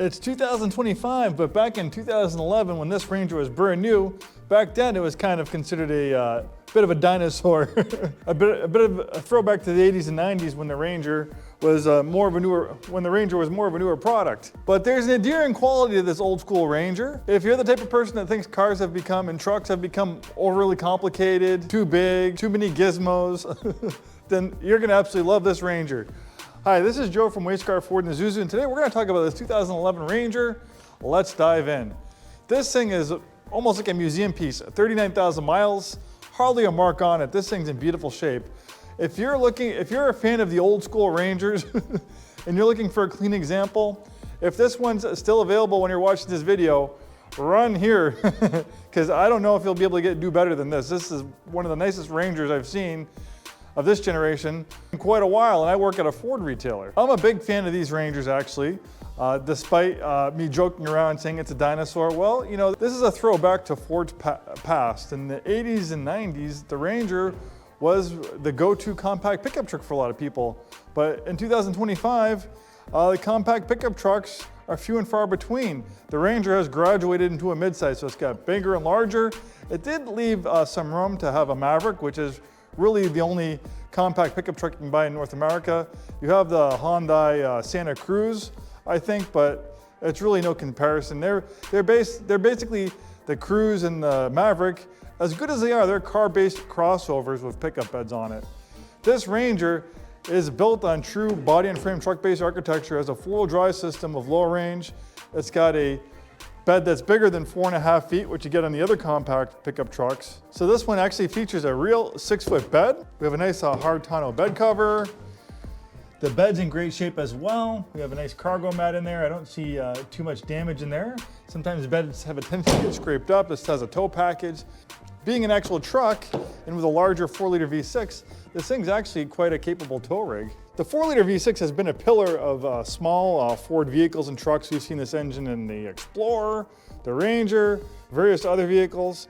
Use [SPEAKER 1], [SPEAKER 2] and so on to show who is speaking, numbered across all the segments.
[SPEAKER 1] It's 2025, but back in 2011 when this Ranger was brand new, back then it was kind of considered a bit of a dinosaur. a bit of a throwback to the 80s and 90s when the Ranger was more of a newer product. But there's an endearing quality to this old school Ranger. If you're the type of person that thinks cars have become and trucks have become overly complicated, too big, too many gizmos, then you're gonna absolutely love this Ranger. Hi, this is Joe from Way Scarff Ford Isuzu, and today we're going to talk about this 2011 Ranger. Let's dive in. This thing is almost like a museum piece, 39,000 miles, hardly a mark on it. This thing's in beautiful shape. If you're a fan of the old school Rangers and you're looking for a clean example, if this one's still available when you're watching this video, run here, because I don't know if you'll be able to do better than this. This is one of the nicest Rangers I've seen of this generation in quite a while, and I work at a Ford retailer. I'm a big fan of these Rangers actually, despite me joking around saying it's a dinosaur. Well, you know, this is a throwback to Ford's past. In the 80s and 90s, the Ranger was the go-to compact pickup truck for a lot of people. But in 2025, the compact pickup trucks are few and far between. The Ranger has graduated into a midsize, so it's got bigger and larger. It did leave some room to have a Maverick, which is really the only compact pickup truck you can buy in North America. You have the Hyundai Santa Cruz, I think, but it's really no comparison. They're basically the Cruz and the Maverick. As good as they are, they're car-based crossovers with pickup beds on it. This Ranger is built on true body and frame truck-based architecture, has a four-wheel drive system of low range. It's got a bed that's bigger than 4.5 feet, which you get on the other compact pickup trucks. So this one actually features a real 6-foot bed. We have a nice hard tonneau bed cover. The bed's in great shape as well. We have a nice cargo mat in there. I don't see too much damage in there. Sometimes beds have a tendency to get scraped up. This has a tow package. Being an actual truck and with a larger 4-liter V6, this thing's actually quite a capable tow rig. The 4-liter V6 has been a pillar of small Ford vehicles and trucks. We've seen this engine in the Explorer, the Ranger, various other vehicles.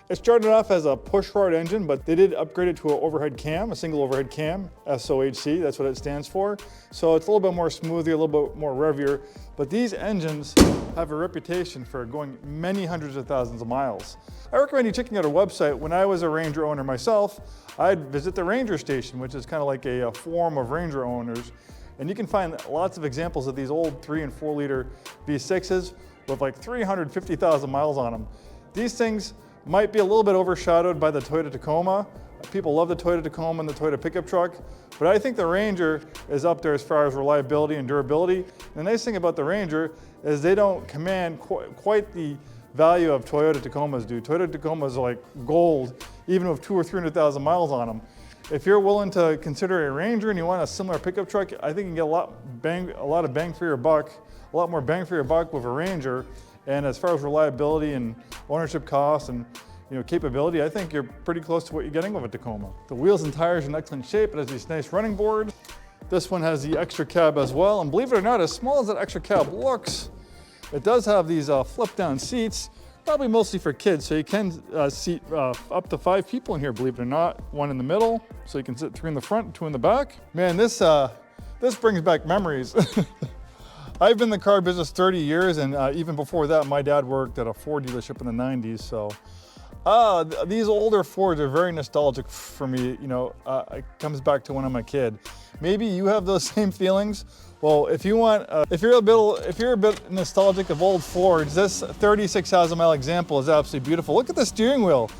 [SPEAKER 1] It started off as a push-rod engine, but they did upgrade it to an overhead cam, a single overhead cam, SOHC, that's what it stands for. So it's a little bit more smoother, a little bit more revier, but these engines have a reputation for going many hundreds of thousands of miles. I recommend you checking out our website. When I was a Ranger owner myself, I'd visit the Ranger Station, which is kind of like a forum of Ranger owners, and you can find lots of examples of these old 3 and 4-liter V6s with like 350,000 miles on them. These things might be a little bit overshadowed by the Toyota Tacoma. People love the Toyota Tacoma and the Toyota pickup truck, but I think the Ranger is up there as far as reliability and durability. And the nice thing about the Ranger is they don't command quite the value of Toyota Tacomas do. Toyota Tacomas are like gold, even with 200,000 or 300,000 miles on them. If you're willing to consider a Ranger and you want a similar pickup truck, I think you can get a lot of bang for your buck, a lot more bang for your buck with a Ranger. And as far as reliability and ownership costs and capability, I think you're pretty close to what you're getting with a Tacoma. The wheels and tires are in excellent shape. It has this nice running board. This one has the extra cab as well. And believe it or not, as small as that extra cab looks, it does have these flip down seats, probably mostly for kids. So you can seat up to 5 people in here, believe it or not. 1 in the middle, so you can sit 3 in the front, 2 in the back. Man, this brings back memories. I've been in the car business 30 years, and even before that, my dad worked at a Ford dealership in the 90s. So these older Fords are very nostalgic for me. It comes back to when I'm a kid. Maybe you have those same feelings. Well, if you're a bit nostalgic of old Fords, this 36,000 mile example is absolutely beautiful. Look at the steering wheel.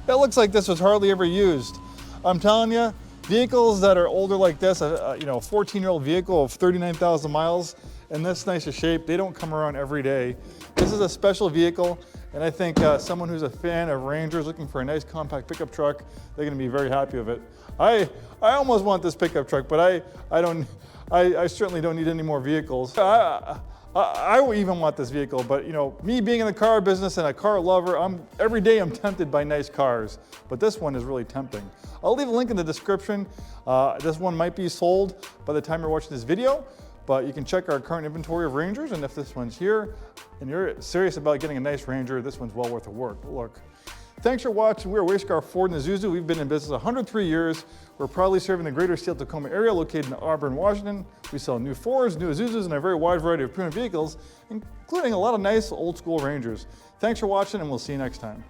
[SPEAKER 1] It looks like this was hardly ever used. I'm telling you, vehicles that are older like this, a 14-year-old vehicle of 39,000 miles, in this nice a shape, they don't come around every day. This is a special vehicle, and I think someone who's a fan of Rangers looking for a nice compact pickup truck, they're gonna be very happy with it. I almost want this pickup truck, but I certainly don't need any more vehicles. I even want this vehicle, but me being in the car business and a car lover, every day I'm tempted by nice cars, but this one is really tempting. I'll leave a link in the description. This one might be sold by the time you're watching this video, but you can check our current inventory of Rangers, and if this one's here and you're serious about getting a nice Ranger, this one's well worth a look. thanks for watching. We're Way Scarff Ford Isuzu. We've been in business 103 years. We're proudly serving the greater Seattle Tacoma area, located in Auburn, Washington. We sell new Fords, new Isuzus, and a very wide variety of premium vehicles, including a lot of nice old school Rangers. Thanks for watching, and we'll see you next time.